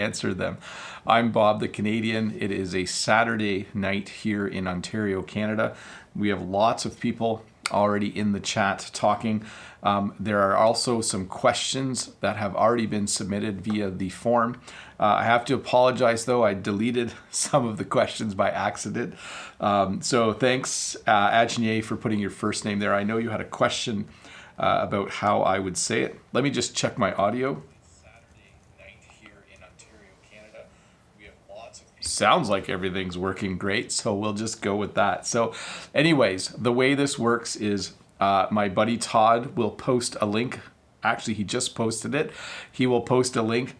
answer them. I'm Bob the Canadian. It is a Saturday night here in Ontario, Canada. We have lots of people already in the chat talking. There are also some questions that have already been submitted via the form. I have to apologize though, I deleted some of the questions by accident. So thanks Ajne for putting your first name there. I know you had a question about how I would say it. Let me just check my audio. Sounds like everything's working great, so we'll just go with that. So anyways, the way this works is my buddy Todd will post a link. Actually, he just posted it. He will post a link.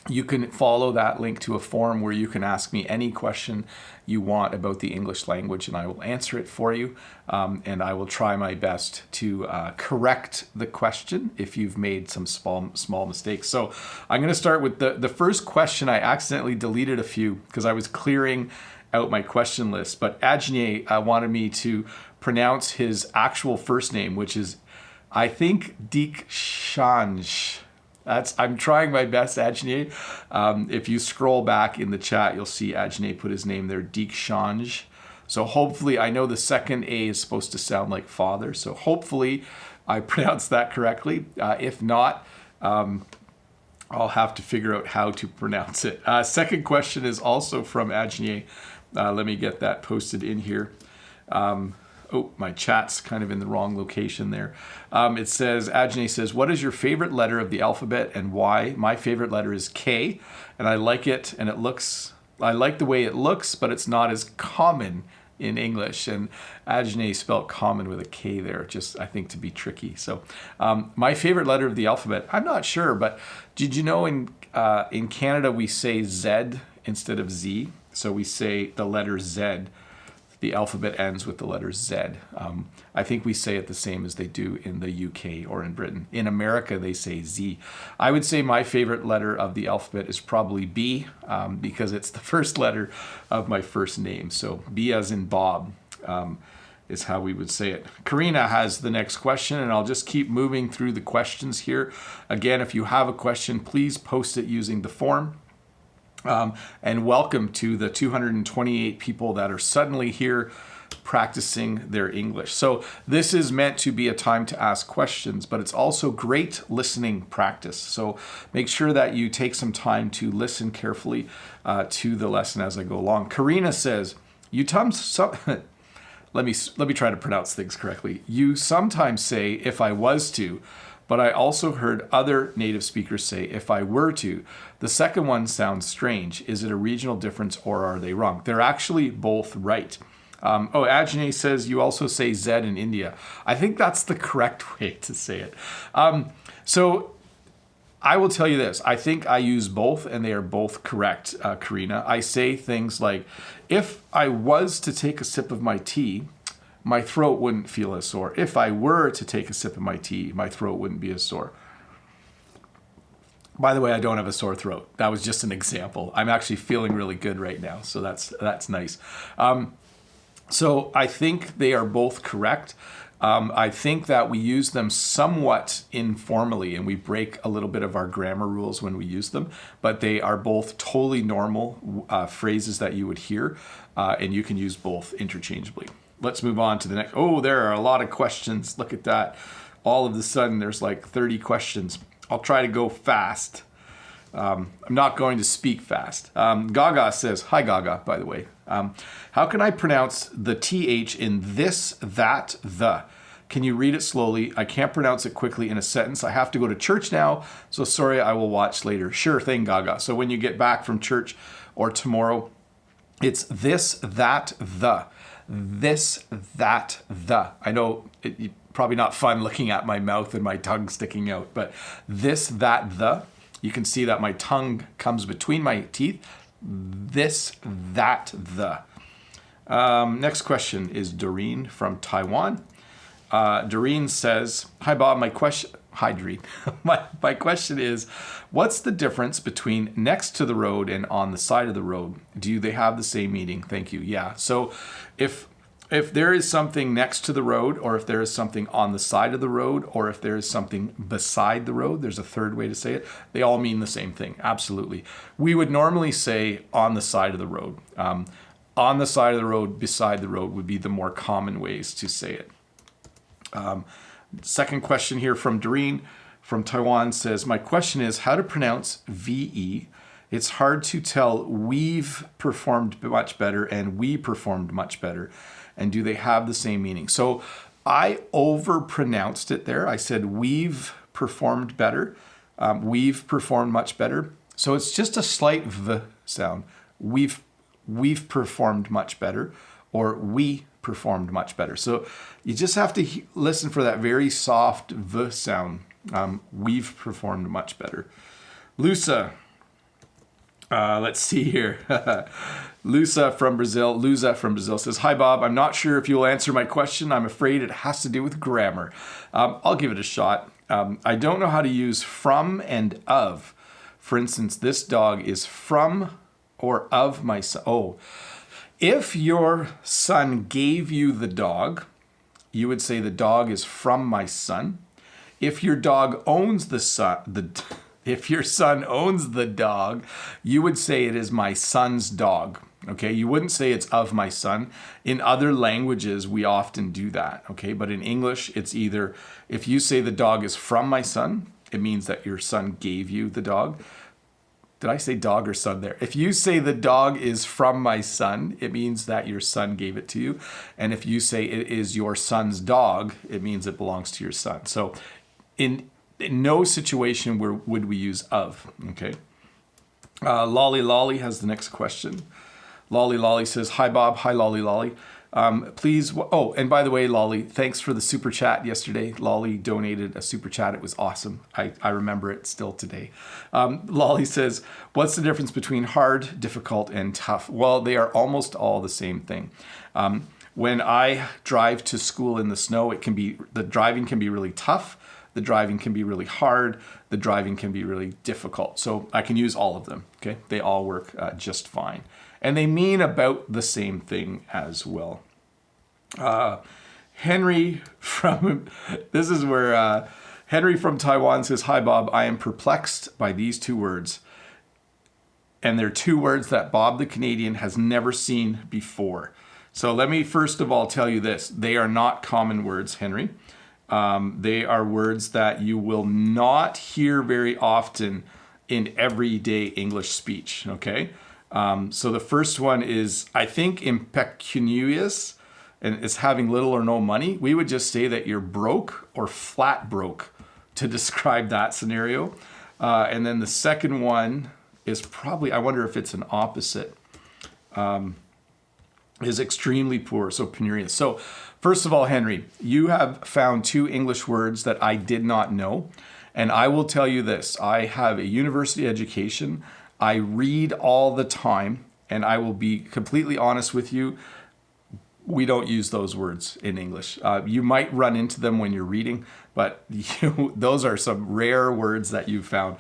You can follow that link to a form where you can ask me any question you want about the English language, and I will answer it for you. And I will try my best to correct the question if you've made some small mistakes. So I'm going to start with the first question. I accidentally deleted a few because I was clearing out my question list. But Ajne wanted me to pronounce his actual first name, which is, I think, Deekshanj. I'm trying my best, Ajne. If you scroll back in the chat, you'll see Ajne put his name there, Deekshanj. So hopefully, I know the second A is supposed to sound like father, so hopefully I pronounced that correctly. If not, I'll have to figure out how to pronounce it. Second question is also from Ajne. Let me get that posted in here. Oh, my chat's kind of in the wrong location there. It says, Ajne says, what is your favorite letter of the alphabet and why? My favorite letter is K, and I like it, and I like the way it looks, but it's not as common in English. And Ajne spelled common with a K there, just, I think, to be tricky. So my favorite letter of the alphabet, I'm not sure, but did you know in Canada we say Z instead of Z? So we say the letter Z. The alphabet ends with the letter Z. I think we say it the same as they do in the UK or in Britain. In America, they say Z. I would say my favorite letter of the alphabet is probably B, because it's the first letter of my first name. So B as in Bob is how we would say it. Karina has the next question, and I'll just keep moving through the questions here. Again, if you have a question, please post it using the form. And welcome to the 228 people that are suddenly here practicing their English. So this is meant to be a time to ask questions, but it's also great listening practice. So make sure that you take some time to listen carefully to the lesson as I go along. Karina says, let me try to pronounce things correctly. You sometimes say, if I was to, but I also heard other native speakers say, if I were to. The second one sounds strange. Is it a regional difference or are they wrong? They're actually both right. Ajne says you also say Z in India. I think that's the correct way to say it. So I will tell you this. I think I use both and they are both correct, Karina. I say things like, if I was to take a sip of my tea, my throat wouldn't feel as sore. If I were to take a sip of my tea, my throat wouldn't be as sore. By the way, I don't have a sore throat. That was just an example. I'm actually feeling really good right now, so that's nice. So I think they are both correct. I think that we use them somewhat informally, and we break a little bit of our grammar rules when we use them, but they are both totally normal phrases that you would hear, and you can use both interchangeably. Let's move on to the next. Oh, there are a lot of questions. Look at that. All of a sudden, there's like 30 questions. I'll try to go fast. I'm not going to speak fast. Gaga says, hi Gaga, by the way. How can I pronounce the TH in this, that, the? Can you read it slowly? I can't pronounce it quickly in a sentence. I have to go to church now, so sorry, I will watch later. Sure thing, Gaga. So when you get back from church or tomorrow, it's this, that, the. This, that, the. I know it's probably not fun looking at my mouth and my tongue sticking out, but this, that, the. You can see that my tongue comes between my teeth. This, that, the. Next question is Doreen from Taiwan. Doreen says, hi Bob, hi Doreen. my question is, what's the difference between next to the road and on the side of the road? Do they have the same meaning? Thank you. Yeah, so if If there is something next to the road, or if there is something on the side of the road, or if there is something beside the road, there's a third way to say it. They all mean the same thing. Absolutely. We would normally say on the side of the road. On the side of the road, beside the road would be the more common ways to say it. Second question here from Doreen from Taiwan says, my question is how to pronounce VE. It's hard to tell we've performed much better and we performed much better. And do they have the same meaning? So I overpronounced it there. I said we've performed better. We've performed much better. So it's just a slight V sound. We've performed much better, or we performed much better. So you just have to listen for that very soft V sound. We've performed much better. Lusa, let's see here. Lusa from Brazil says, hi, Bob. I'm not sure if you'll answer my question. I'm afraid it has to do with grammar. I'll give it a shot. I don't know how to use from and of. For instance, this dog is from or of my son. Oh, if your son gave you the dog, you would say the dog is from my son. If your dog owns if your son owns the dog, you would say it is my son's dog. Okay, you wouldn't say it's of my son. In other languages, we often do that. Okay, but in English, it's either if you say the dog is from my son, it means that your son gave you the dog. Did I say dog or son there? If you say the dog is from my son, it means that your son gave it to you. And if you say it is your son's dog, it means it belongs to your son. So in no situation would we use of, okay? Lolly has the next question. Lolly says, hi, Bob. Hi, Lolly. Please, oh, and by the way, Lolly, thanks for the super chat yesterday. Lolly donated a super chat. It was awesome. I remember it still today. Lolly says, what's the difference between hard, difficult, and tough? Well, they are almost all the same thing. When I drive to school in the snow, the driving can be really tough. The driving can be really hard. The driving can be really difficult. So I can use all of them, okay? They all work just fine. And they mean about the same thing as well. Henry from Taiwan says, hi, Bob. I am perplexed by these two words. And they're two words that Bob the Canadian has never seen before. So let me first of all tell you this. They are not common words, Henry. They are words that you will not hear very often in everyday English speech, okay? So the first one is, I think, impecunious, and it's having little or no money. We would just say that you're broke or flat broke to describe that scenario. And then the second one is probably, I wonder if it's an opposite, is extremely poor, so penurious. So first of all, Henry, you have found two English words that I did not know. And I will tell you this, I have a university education. I read all the time, and I will be completely honest with you. We don't use those words in English. You might run into them when you're reading, but those are some rare words that you've found.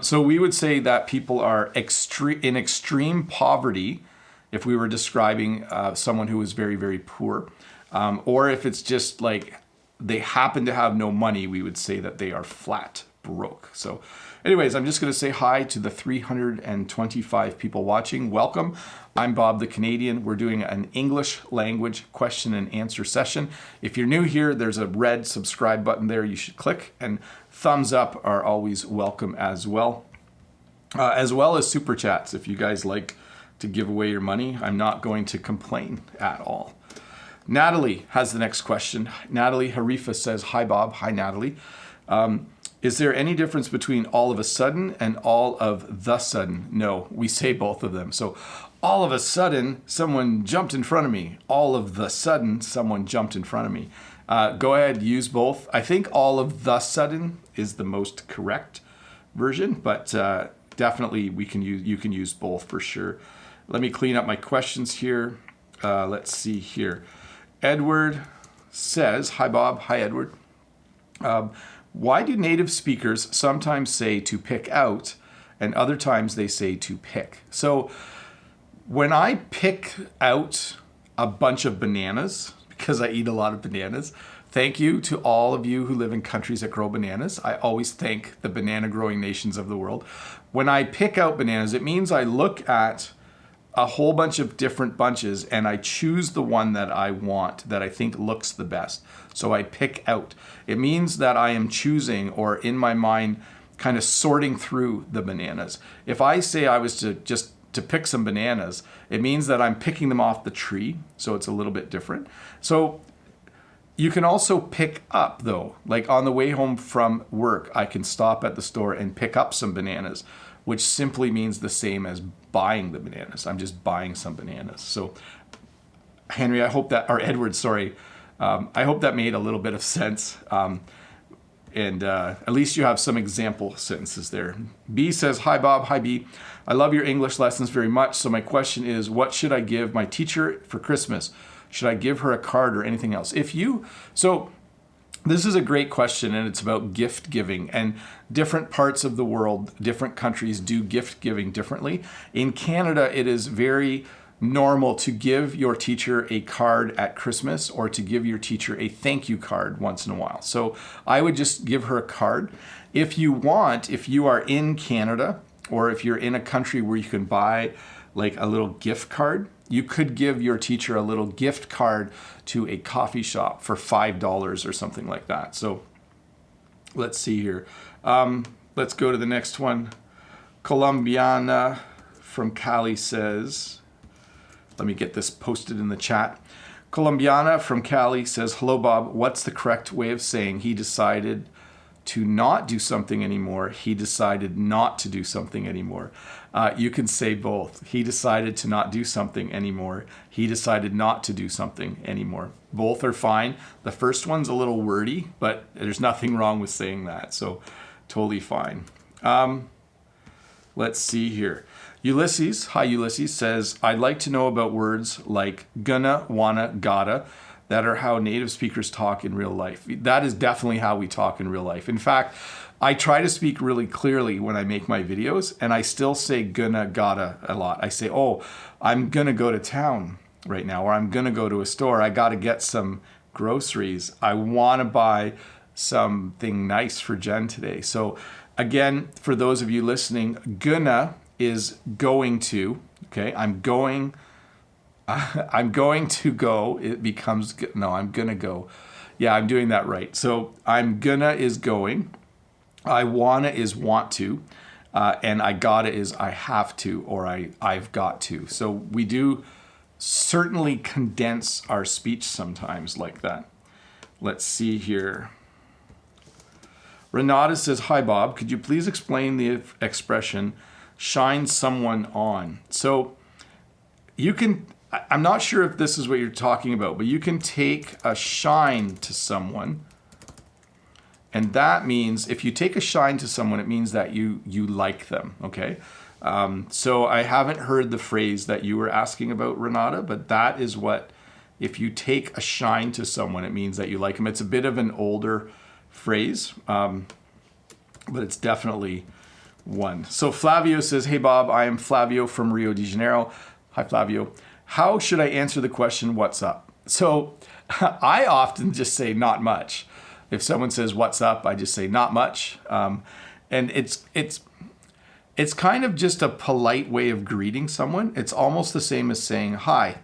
So we would say that people are in extreme poverty, if we were describing someone who is very, very poor. Or if it's just like they happen to have no money, we would say that they are flat broke. So anyways, I'm just going to say hi to the 325 people watching. Welcome. I'm Bob the Canadian. We're doing an English language question and answer session. If you're new here, there's a red subscribe button there you should click, and thumbs up are always welcome as well as super chats. If you guys like to give away your money, I'm not going to complain at all. Natalie has the next question. Natalie Harifa says, hi, Bob. Hi, Natalie. Is there any difference between all of a sudden and all of the sudden? No, we say both of them. So all of a sudden, someone jumped in front of me. All of the sudden, someone jumped in front of me. Go ahead, use both. I think all of the sudden is the most correct version, but definitely you can use both for sure. Let me clean up my questions here. Let's see here. Edward says, hi, Bob. Hi, Edward. Why do native speakers sometimes say to pick out and other times they say to pick? So when I pick out, a bunch of bananas because I eat a lot of bananas. Thank you to all of you who live in countries that grow bananas. I always thank the banana growing nations of the world. When I pick out bananas, it means I look at a whole bunch of different bunches and I choose the one that I want, that I think looks the best. So I pick out. It means that I am choosing, or in my mind, kind of sorting through the bananas. If I say I was to pick some bananas, it means that I'm picking them off the tree. So it's a little bit different. So you can also pick up though, like on the way home from work, I can stop at the store and pick up some bananas, which simply means the same as buying the bananas. I'm just buying some bananas. So Henry, I hope that, or Edward, sorry, I hope that made a little bit of sense. And at least you have some example sentences there. B says, hi Bob, hi B. I love your English lessons very much. So my question is, what should I give my teacher for Christmas? Should I give her a card or anything else? So this is a great question, and it's about gift giving. And different parts of the world, different countries do gift giving differently. In Canada, it is very normal to give your teacher a card at Christmas, or to give your teacher a thank you card once in a while. So I would just give her a card. If you want, if you are in Canada, or if you're in a country where you can buy like a little gift card, you could give your teacher a little gift card to a coffee shop for $5 or something like that. So let's see here. Let's go to the next one. Columbiana from Cali says, let me get this posted in the chat. Columbiana from Cali says, hello Bob, what's the correct way of saying he decided to not do something anymore? He decided not to do something anymore. You can say both. He decided to not do something anymore. He decided not to do something anymore. Both are fine. The first one's a little wordy, but there's nothing wrong with saying that. So totally fine. Let's see here. Ulysses, hi Ulysses, says, I'd like to know about words like gonna, wanna, gotta, that are how native speakers talk in real life. That is definitely how we talk in real life. In fact, I try to speak really clearly when I make my videos, and I still say gonna, gotta a lot. I say, oh, I'm gonna go to town right now, or I'm gonna go to a store. I gotta get some groceries. I wanna buy something nice for Jen today. So again, for those of you listening, gonna is going to, okay? I'm going to go. It becomes, no, I'm gonna go. Yeah, I'm doing that right. So I'm gonna is going. I wanna is want to. And I gotta is I have to, or I've got to. So we do certainly condense our speech sometimes like that. Let's see here. Renata says, hi Bob, could you please explain the expression shine someone on? So you can, I'm not sure if this is what you're talking about, but you can take a shine to someone. And that means, if you take a shine to someone, it means that you like them, okay? So I haven't heard the phrase that you were asking about, Renata, but that is what, if you take a shine to someone, it means that you like them. It's a bit of an older phrase, but it's definitely one. So Flavio says, hey Bob, I am Flavio from Rio de Janeiro. Hi Flavio. How should I answer the question, what's up? So I often just say not much. If someone says what's up, I just say not much. And it's kind of just a polite way of greeting someone. It's almost the same as saying hi.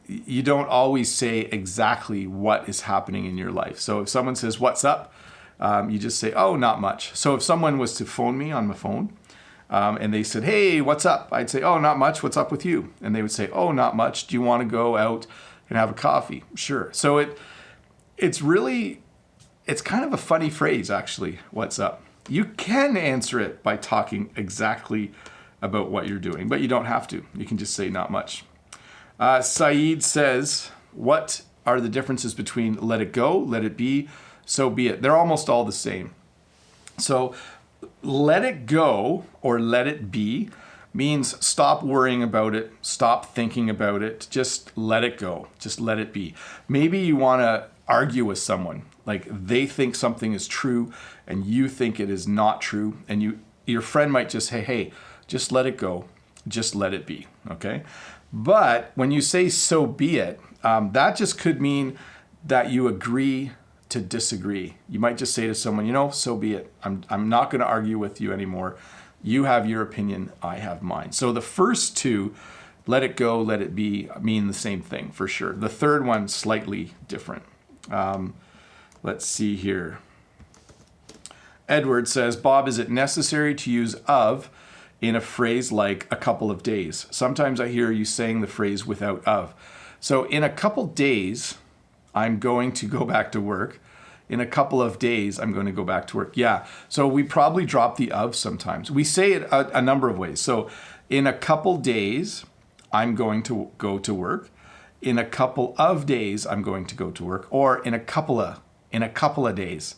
You don't always say exactly what is happening in your life. So if someone says what's up, you just say, oh, not much. So if someone was to phone me on my phone, and they said, hey, what's up? I'd say, oh, not much. What's up with you? And they would say, oh, not much. Do you want to go out and have a coffee? Sure. So it's kind of a funny phrase, actually, what's up? You can answer it by talking exactly about what you're doing, but you don't have to. You can just say not much. Saeed says, what are the differences between let it go, let it be, so be it? They're almost all the same. So let it go or let it be means stop worrying about it, stop thinking about it, just let it go, just let it be. Maybe you want to argue with someone, like they think something is true and you think it is not true, and your friend might just say, hey, just let it go. just let it be, okay? But when you say so be it, that just could mean that you agree to disagree. You might just say to someone, you know, so be it. I'm not going to argue with you anymore. You have your opinion, I have mine. So the first two, let it go, let it be, mean the same thing for sure. The third one, slightly different. Let's see here. Edward says, Bob, is it necessary to use of in a phrase like a couple of days? Sometimes I hear you saying the phrase without of. So in a couple days, I'm going to go back to work. In a couple of days, I'm going to go back to work. Yeah, so we probably drop the of sometimes. We say it a number of ways. So in a couple days, I'm going to go to work. In a couple of days, I'm going to go to work. Or in a couple of days.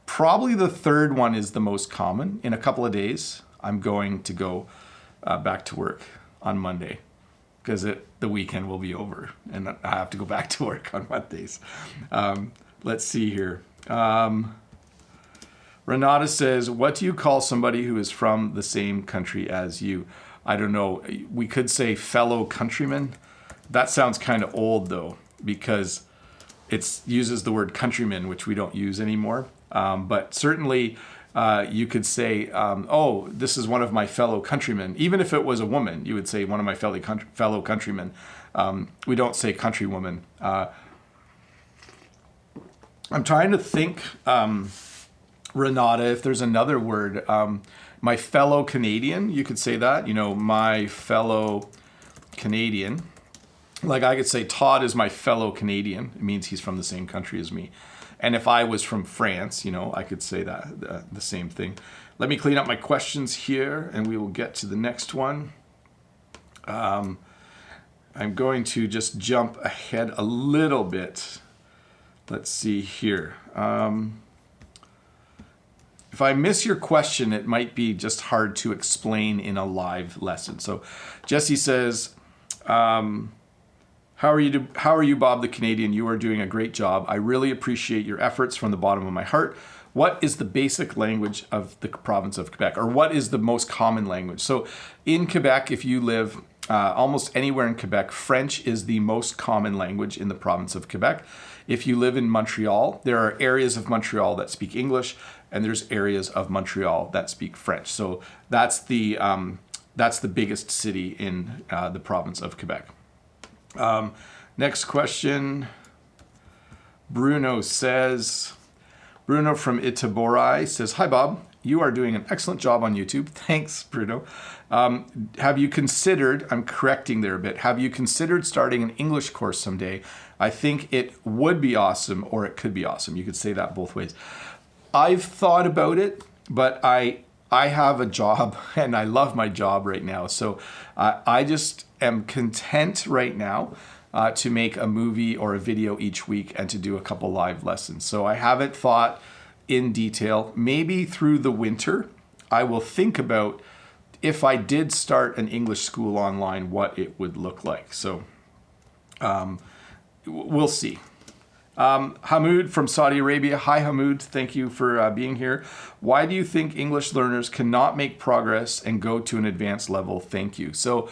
Probably the third one is the most common. In a couple of days, I'm going to go back to work on Monday because the weekend will be over and I have to go back to work on Mondays. Let's see here. Renata says, what do you call somebody who is from the same country as you? I don't know. We could say fellow countrymen. That sounds kind of old though, because it uses the word countrymen, which we don't use anymore. But certainly you could say, oh, this is one of my fellow countrymen. Even if it was a woman, you would say one of my fellow countrymen. We don't say countrywoman. I'm trying to think, Renata, if there's another word. My fellow Canadian, you could say that. You know, my fellow Canadian. Like I could say Todd is my fellow Canadian. It means he's from the same country as me. And if I was from France, you know, I could say that the same thing. Let me clean up my questions here and we will get to the next one. I'm going to just jump ahead a little bit. Let's see here. If I miss your question, it might be just hard to explain in a live lesson. So Jesse says, how are you, Bob the Canadian? You are doing a great job. I really appreciate your efforts from the bottom of my heart. What is the basic language of the province of Quebec? Or what is the most common language? So in Quebec, if you live almost anywhere in Quebec, French is the most common language in the province of Quebec. If you live in Montreal, there are areas of Montreal that speak English, and there's areas of Montreal that speak French. So that's the biggest city in the province of Quebec. Next question. Bruno from Itaborai says, hi, Bob. You are doing an excellent job on YouTube. Thanks, Bruno. Have you considered, I'm correcting there a bit, have you considered starting an English course someday? I think it would be awesome, or it could be awesome. You could say that both ways. I've thought about it, but I have a job and I love my job right now. So I just am content right now to make a movie or a video each week and to do a couple live lessons. So I haven't thought in detail. Maybe through the winter, I will think about if I did start an English school online, what it would look like. So we'll see. Hammoud from Saudi Arabia. Hi, Hammoud. Thank you for being here. Why do you think English learners cannot make progress and go to an advanced level? Thank you. So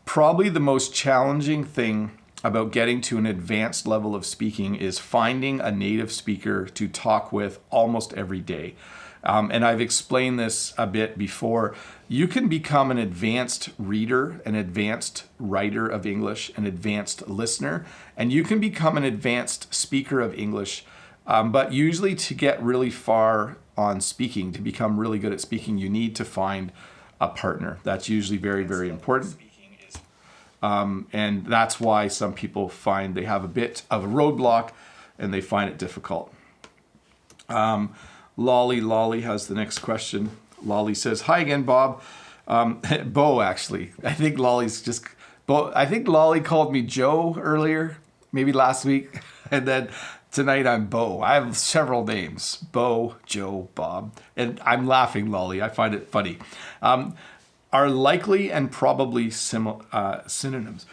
probably the most challenging thing about getting to an advanced level of speaking is finding a native speaker to talk with almost every day. And I've explained this a bit before. You can become an advanced reader, an advanced writer of English, an advanced listener, and you can become an advanced speaker of English. But usually to get really far on speaking, to become really good at speaking, you need to find a partner. That's usually very, very important. And that's why some people find they have a bit of a roadblock and they find it difficult. Lolly has the next question. Lolly says, hi again, Bob. Bo, actually. I think Lolly called me Joe earlier, maybe last week. And then tonight I'm Bo. I have several names. Bo, Joe, Bob. And I'm laughing, Lolly. I find it funny. Are likely and probably synonyms.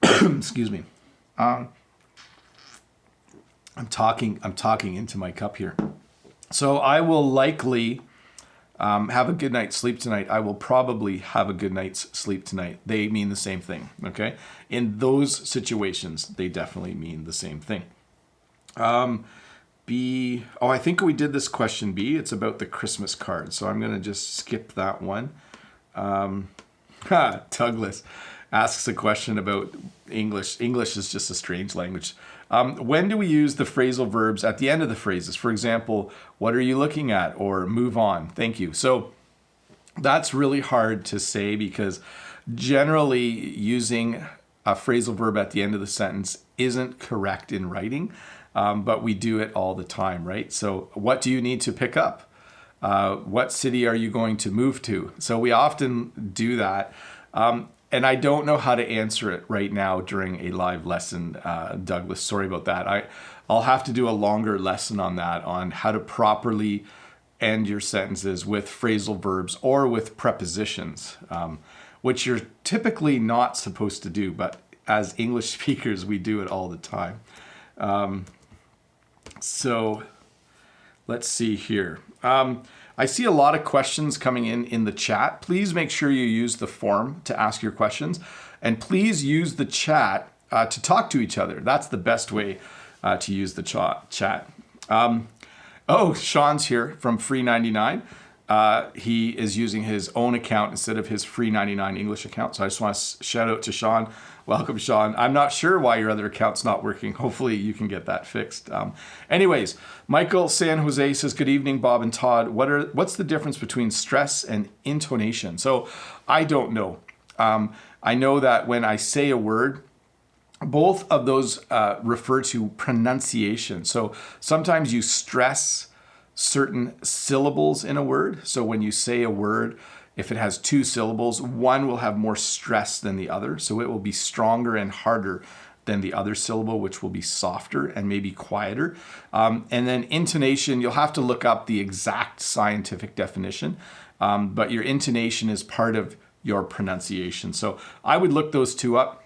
Excuse me. I'm talking into my cup here. So I will likely Have a good night's sleep tonight. I will probably have a good night's sleep tonight. They mean the same thing, okay? In those situations, they definitely mean the same thing. B, oh, I think we did this question B. It's about the Christmas card. So I'm going to just skip that one. Douglas asks a question about English. English is just a strange language. When do we use the phrasal verbs at the end of the phrases? For example, what are you looking at? Or move on. Thank you. So that's really hard to say because generally using a phrasal verb at the end of the sentence isn't correct in writing, but we do it all the time, right? So what do you need to pick up? What city are you going to move to? So we often do that. And I don't know how to answer it right now during a live lesson, Douglas. Sorry about that. I'll have to do a longer lesson on that, on how to properly end your sentences with phrasal verbs or with prepositions, which you're typically not supposed to do, but as English speakers, we do it all the time. So let's see here. I see a lot of questions coming in the chat. Please make sure you use the form to ask your questions. And please use the chat to talk to each other. That's the best way to use the chat. Oh, Sean's here from Free 99. He is using his own account instead of his Free 99 English account. So I just want to shout out to Sean. Welcome, Sean. I'm not sure why your other account's not working. Hopefully you can get that fixed. Anyways, Michael San Jose says, good evening, Bob and Todd. What's the difference between stress and intonation? So I don't know. I know that when I say a word, both of those refer to pronunciation. So sometimes you stress certain syllables in a word. So when you say a word, if it has two syllables, one will have more stress than the other. So it will be stronger and harder than the other syllable, which will be softer and maybe quieter. And then intonation, you'll have to look up the exact scientific definition, but your intonation is part of your pronunciation. So I would look those two up.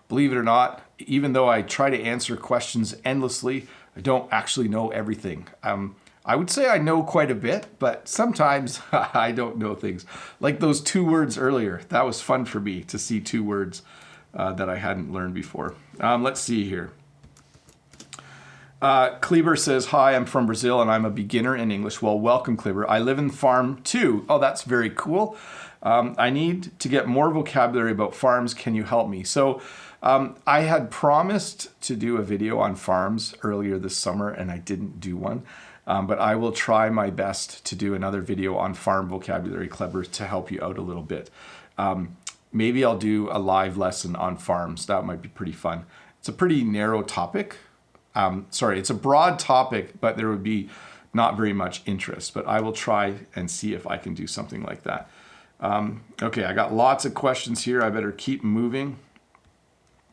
Believe it or not, even though I try to answer questions endlessly, I don't actually know everything. I would say I know quite a bit, but sometimes I don't know things. Like those two words earlier, that was fun for me to see two words that I hadn't learned before. Let's see here. Kleber says, hi, I'm from Brazil and I'm a beginner in English. Well, welcome, Kleber. I live in farm too. Oh, that's very cool. I need to get more vocabulary about farms. Can you help me? So I had promised to do a video on farms earlier this summer and I didn't do one. But I will try my best to do another video on farm vocabulary, Kleber, to help you out a little bit. Maybe I'll do a live lesson on farms. That might be pretty fun. It's a pretty narrow topic. It's a broad topic, but there would be not very much interest. But I will try and see if I can do something like that. Okay, I got lots of questions here. I better keep moving.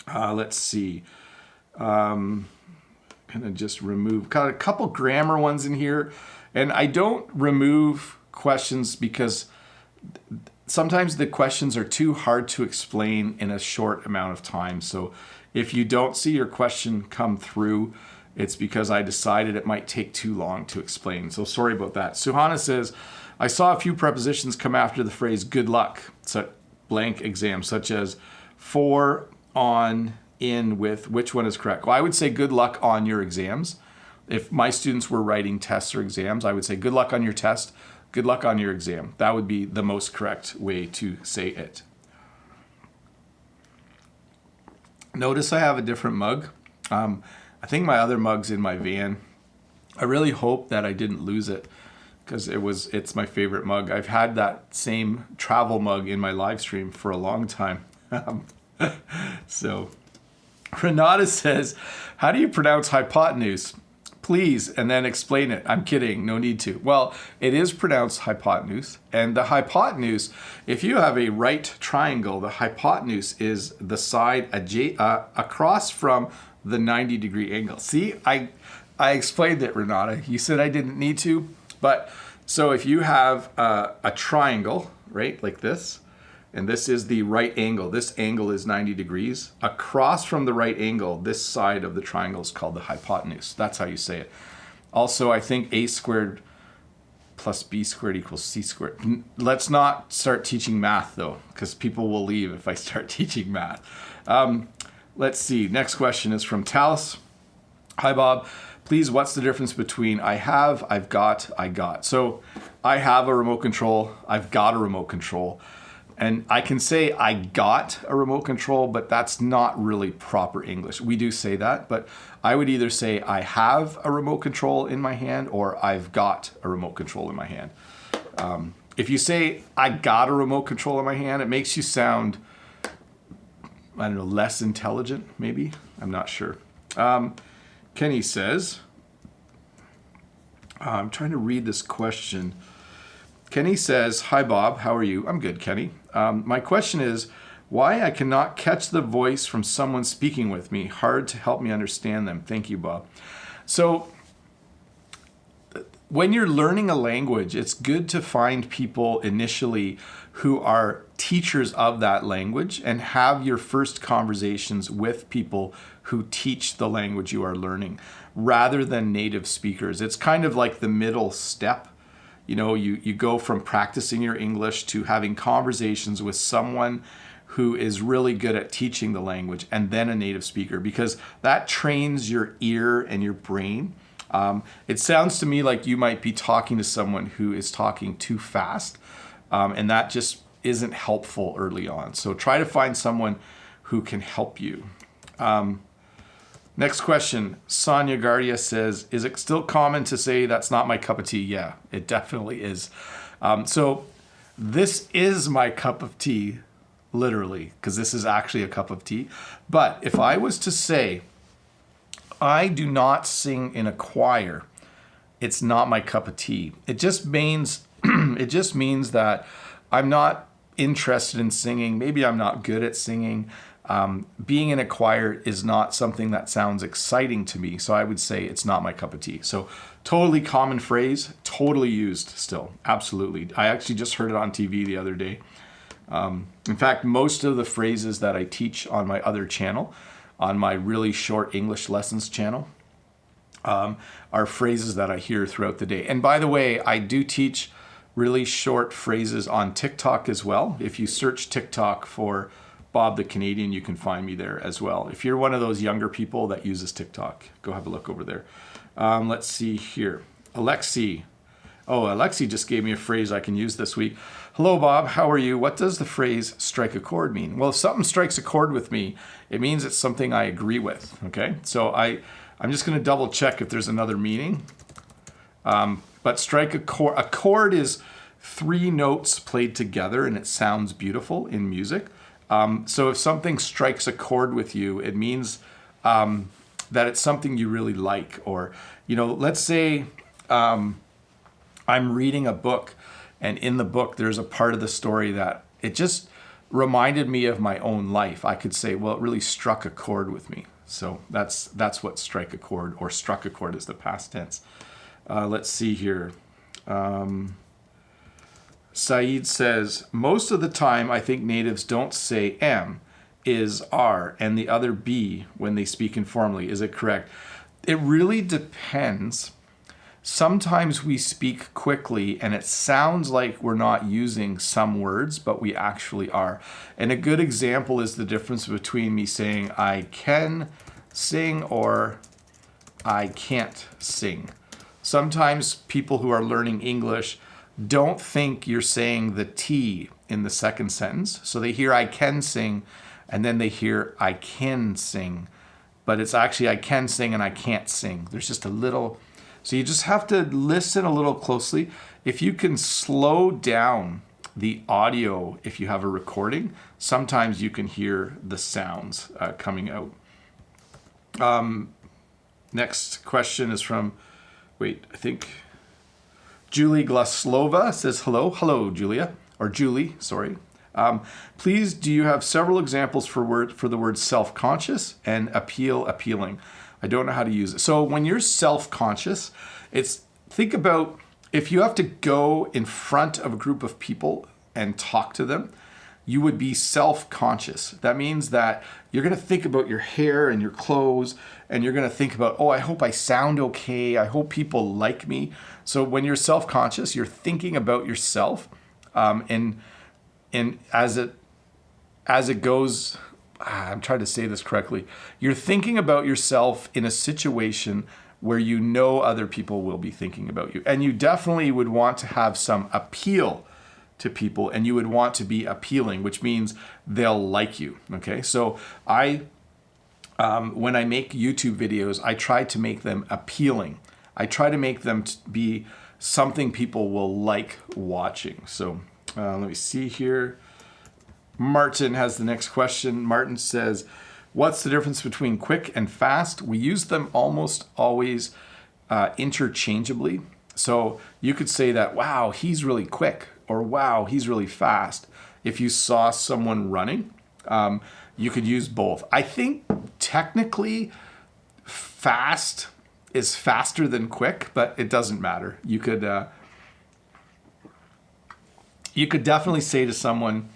Let's see. Gonna just got a couple grammar ones in here, and I don't remove questions because sometimes the questions are too hard to explain in a short amount of time. So if you don't see your question come through, it's because I decided it might take too long to explain. So sorry about that. Suhana says, I saw a few prepositions come after the phrase good luck, so blank exam, such as for, on, in, with. Which one is correct? Well, I would say good luck on your exams. If my students were writing tests or exams, I would say good luck on your test, good luck on your exam. That would be the most correct way to say it. Notice I have a different mug. I think my other mug's in my van. I really hope that I didn't lose it because it's my favorite mug. I've had that same travel mug in my live stream for a long time. So Renata says, how do you pronounce hypotenuse? Please, and then explain it. I'm kidding, no need to. Well, it is pronounced hypotenuse, and the hypotenuse, if you have a right triangle, the hypotenuse is the side across from the 90-degree angle. See, I explained it, Renata. You said I didn't need to, but so if you have a triangle, right, like this, and this is the right angle. This angle is 90 degrees. Across from the right angle, this side of the triangle is called the hypotenuse. That's how you say it. Also, I think a squared plus b squared equals c squared. Let's not start teaching math though, because people will leave if I start teaching math. Let's see. Next question is from Talis. Hi, Bob. Please, what's the difference between I have, I've got, I got? So I have a remote control. I've got a remote control. And I can say I got a remote control, but that's not really proper English. We do say that, but I would either say I have a remote control in my hand or I've got a remote control in my hand. If you say I got a remote control in my hand, it makes you sound, I don't know, less intelligent, maybe? I'm not sure. Kenny says, I'm trying to read this question. Kenny says, hi, Bob. How are you? I'm good, Kenny. My question is, why I cannot catch the voice from someone speaking with me. Hard to help me understand them. Thank you, Bob. So when you're learning a language, it's good to find people initially who are teachers of that language and have your first conversations with people who teach the language you are learning rather than native speakers. It's kind of like the middle step. You know, you go from practicing your English to having conversations with someone who is really good at teaching the language and then a native speaker, because that trains your ear and your brain. It sounds to me like you might be talking to someone who is talking too fast, and that just isn't helpful early on. So try to find someone who can help you. Next question, Sonia Gardia says, is it still common to say that's not my cup of tea? Yeah, it definitely is. So this is my cup of tea, literally, because this is actually a cup of tea. But if I was to say, I do not sing in a choir, it's not my cup of tea. It just means, that I'm not interested in singing. Maybe I'm not good at singing. Being in a choir is not something that sounds exciting to me. So I would say it's not my cup of tea. So totally common phrase, totally used still. Absolutely. I actually just heard it on TV the other day. In fact, most of the phrases that I teach on my other channel, on my really short English lessons channel, are phrases that I hear throughout the day. And by the way, I do teach really short phrases on TikTok as well. If you search TikTok for Bob the Canadian, you can find me there as well. If you're one of those younger people that uses TikTok, go have a look over there. Let's see here. Alexi. Oh, Alexi just gave me a phrase I can use this week. Hello, Bob. How are you? What does the phrase strike a chord mean? Well, if something strikes a chord with me, it means it's something I agree with. Okay, so I'm just going to double check if there's another meaning. But strike a chord is 3 notes played together and it sounds beautiful in music. So if something strikes a chord with you, it means that it's something you really like. Or, you know, let's say I'm reading a book, and in the book there's a part of the story that it just reminded me of my own life. I could say, well, it really struck a chord with me. So that's what strike a chord, or struck a chord is the past tense. Let's see here. Saeed says, most of the time I think natives don't say am, is, are, and the other be when they speak informally. Is it correct? It really depends. Sometimes we speak quickly and it sounds like we're not using some words, but we actually are. And a good example is the difference between me saying I can sing or I can't sing. Sometimes people who are learning English don't think you're saying the T in the second sentence. So they hear I can sing and then they hear I can sing. But it's actually I can sing and I can't sing. There's just a little... So you just have to listen a little closely. If you can slow down the audio, if you have a recording, sometimes you can hear the sounds coming out. Next question is from, I think Julie Glaslova says hello. Hello, Julia, or Julie, sorry. Please, do you have several examples for the word self-conscious and appealing? I don't know how to use it. So when you're self-conscious, think about if you have to go in front of a group of people and talk to them, you would be self-conscious. That means that you're going to think about your hair and your clothes, and you're going to think about, oh, I hope I sound okay. I hope people like me. So when you're self-conscious, you're thinking about yourself, and as it goes, I'm trying to say this correctly. You're thinking about yourself in a situation where you know other people will be thinking about you. And you definitely would want to have some appeal to people, and you would want to be appealing, which means they'll like you. Okay, so when I make YouTube videos, I try to make them appealing. I try to make them be something people will like watching. So let me see here. Martin has the next question. Martin says, what's the difference between quick and fast? We use them almost always interchangeably. So you could say that, wow, he's really quick, or wow, he's really fast. If you saw someone running, you could use both. I think technically fast is faster than quick, but it doesn't matter. You could definitely say to someone,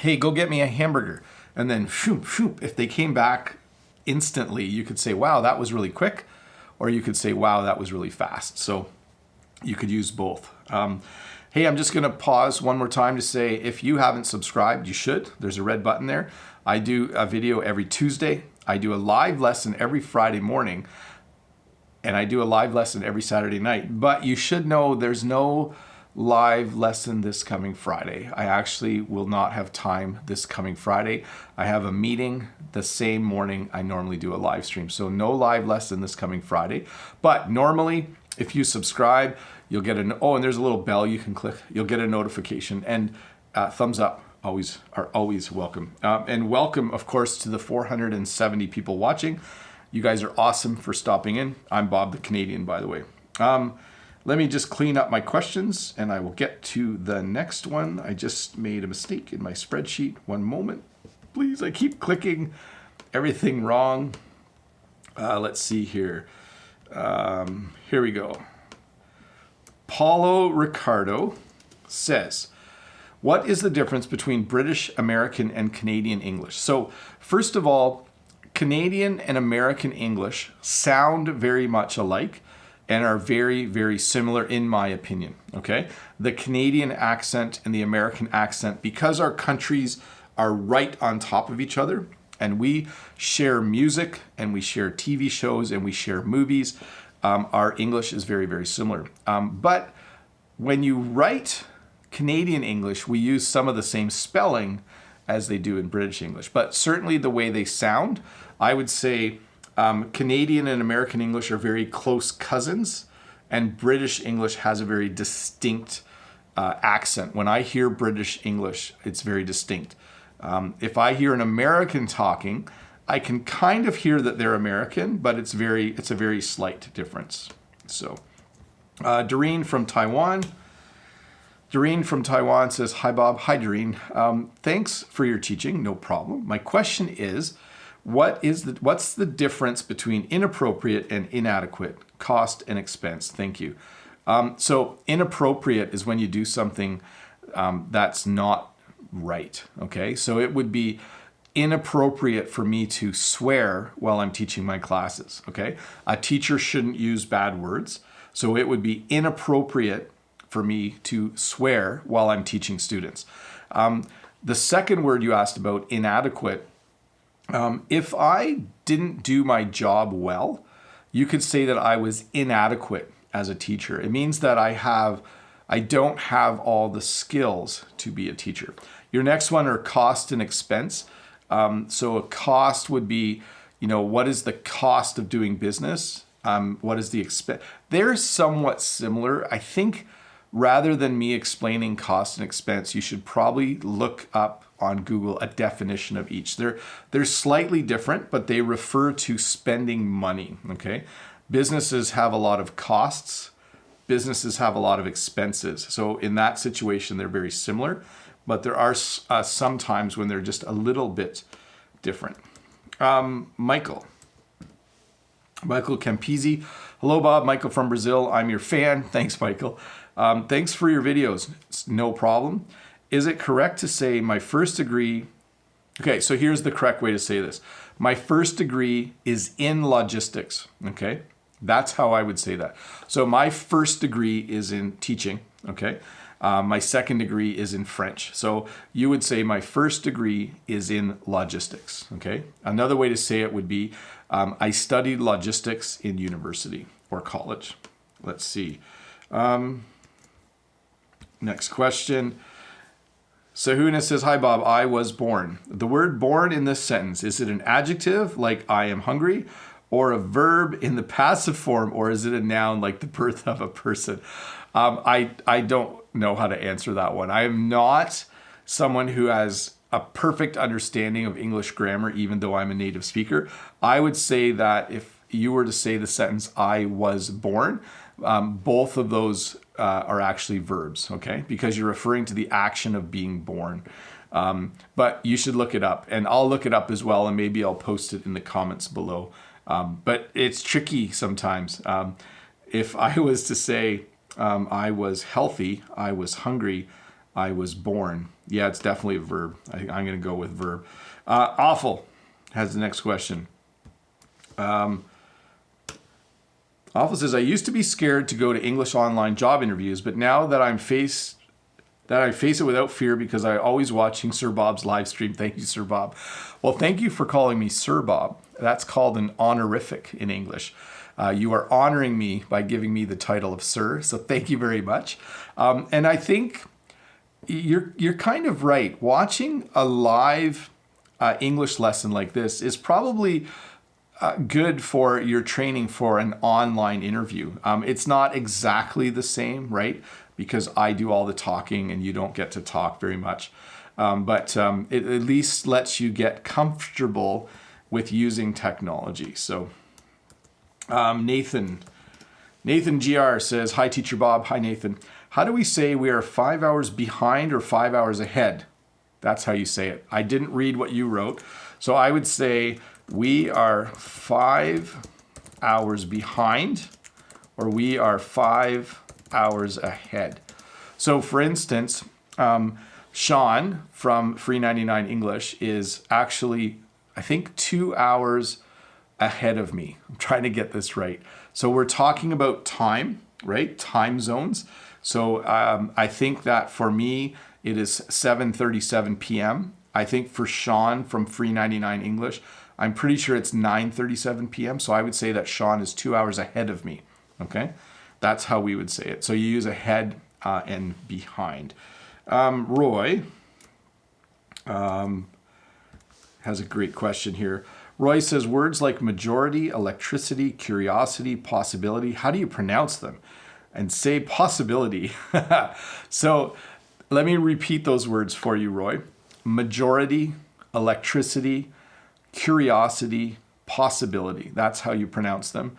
hey, go get me a hamburger. And then shoop, shoop. If they came back instantly, you could say, wow, that was really quick. Or you could say, wow, that was really fast. So you could use both. Hey, I'm just going to pause one more time to say, if you haven't subscribed, you should. There's a red button there. I do a video every Tuesday. I do a live lesson every Friday morning. And I do a live lesson every Saturday night. But you should know there's no live lesson this coming Friday. I actually will not have time this coming Friday. I have a meeting the same morning I normally do a live stream. So no live lesson this coming Friday. But normally, if you subscribe, you'll get and there's a little bell you can click. You'll get a notification, and thumbs up are always welcome. And welcome, of course, to the 470 people watching. You guys are awesome for stopping in. I'm Bob the Canadian, by the way. Let me just clean up my questions, and I will get to the next one. I just made a mistake in my spreadsheet. One moment, please. I keep clicking everything wrong. Let's see here. Here we go. Paulo Ricardo says, what is the difference between British, American, and Canadian English? So first of all, Canadian and American English sound very much alike and are very, very similar in my opinion, okay? The Canadian accent and the American accent, because our countries are right on top of each other, and we share music, and we share TV shows, and we share movies, our English is very, very similar. But when you write Canadian English, we use some of the same spelling as they do in British English, but certainly the way they sound, I would say Canadian and American English are very close cousins, and British English has a very distinct accent. When I hear British English, it's very distinct. If I hear an American talking, I can kind of hear that they're American, but it's a very slight difference. So, Doreen from Taiwan. Doreen from Taiwan says, hi Bob. Hi Doreen. Thanks for your teaching. No problem. My question is, what's the difference between inappropriate and inadequate, cost and expense? Thank you. So inappropriate is when you do something that's not right. Okay, so it would be inappropriate for me to swear while I'm teaching my classes. Okay, a teacher shouldn't use bad words, so it would be inappropriate for me to swear while I'm teaching students. The second word you asked about, inadequate. If I didn't do my job well, you could say that I was inadequate as a teacher. It means that I don't have all the skills to be a teacher. Your next one are cost and expense. So a cost would be, what is the cost of doing business? What is the expense? They're somewhat similar. I think rather than me explaining cost and expense, you should probably look up on Google a definition of each. They're slightly different, but they refer to spending money, okay? Businesses have a lot of costs. Businesses have a lot of expenses. So in that situation, they're very similar, but there are some times when they're just a little bit different. Michael Campisi. Hello, Bob. Michael from Brazil. I'm your fan. Thanks, Michael. Thanks for your videos. No problem. is it correct to say my first degree? Okay, so here's the correct way to say this. My first degree is in logistics, okay? That's how I would say that. So my first degree is in teaching, okay? My second degree is in French. So you would say my first degree is in logistics, okay? Another way to say it would be I studied logistics in university or college. Let's see. Next question. Sahuna says, hi, Bob, I was born. The word born in this sentence, is it an adjective like I am hungry, or a verb in the passive form, or is it a noun like the birth of a person? I don't know how to answer that one. I am not someone who has a perfect understanding of English grammar, even though I'm a native speaker. I would say that if you were to say the sentence, I was born, both of those are actually verbs, okay? Because you're referring to the action of being born. But you should look it up, and I'll look it up as well, and maybe I'll post it in the comments below. But it's tricky sometimes. If I was to say I was healthy, I was hungry, I was born. Yeah, it's definitely a verb. I'm going to go with verb. Awful has the next question. Awful says, I used to be scared to go to English online job interviews, but now that I face it without fear because I'm always watching Sir Bob's live stream. Thank you, Sir Bob. Well, thank you for calling me Sir Bob. That's called an honorific in English. You are honoring me by giving me the title of Sir, so thank you very much. And I think you're kind of right. Watching a live English lesson like this is probably good for your training for an online interview. It's not exactly the same, right? Because I do all the talking and you don't get to talk very much. But it at least lets you get comfortable with using technology. So Nathan GR says, hi, Teacher Bob. Hi, Nathan. How do we say we are 5 hours behind or 5 hours ahead? That's how you say it. I didn't read what you wrote. So I would say we are 5 hours behind, or we are 5 hours ahead. So for instance, Sean from Free 99 English is actually, I think, 2 hours ahead of me. I'm trying to get this right. So we're talking about time, right? Time zones. So I think that for me, it is 7:37 p.m. I think for Sean from Free 99 English, I'm pretty sure it's 9:37 p.m. So I would say that Sean is 2 hours ahead of me. Okay, that's how we would say it. So you use ahead and behind. Roy has a great question here. Roy says, words like majority, electricity, curiosity, possibility, how do you pronounce them? And say possibility. So let me repeat those words for you, Roy. Majority, electricity, curiosity, possibility. That's how you pronounce them.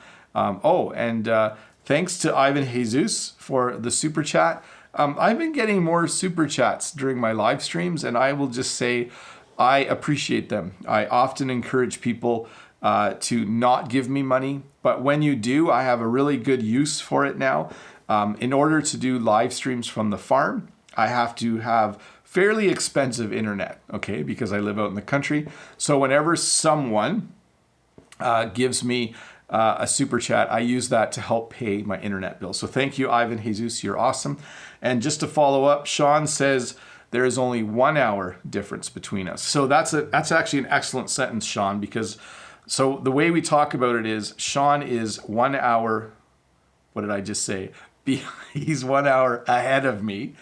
Thanks to Ivan Jesus for the super chat. I've been getting more super chats during my live streams, and I will just say I appreciate them. I often encourage people to not give me money, but when you do, I have a really good use for it now. In order to do live streams from the farm, I have to have fairly expensive internet, okay, because I live out in the country. So whenever someone gives me a super chat, I use that to help pay my internet bill. So thank you, Ivan Jesus, you're awesome. And just to follow up, Sean says there is only 1 hour difference between us. So that's actually an excellent sentence, Sean, because so the way we talk about it is Sean is 1 hour, what did I just say? He's 1 hour ahead of me.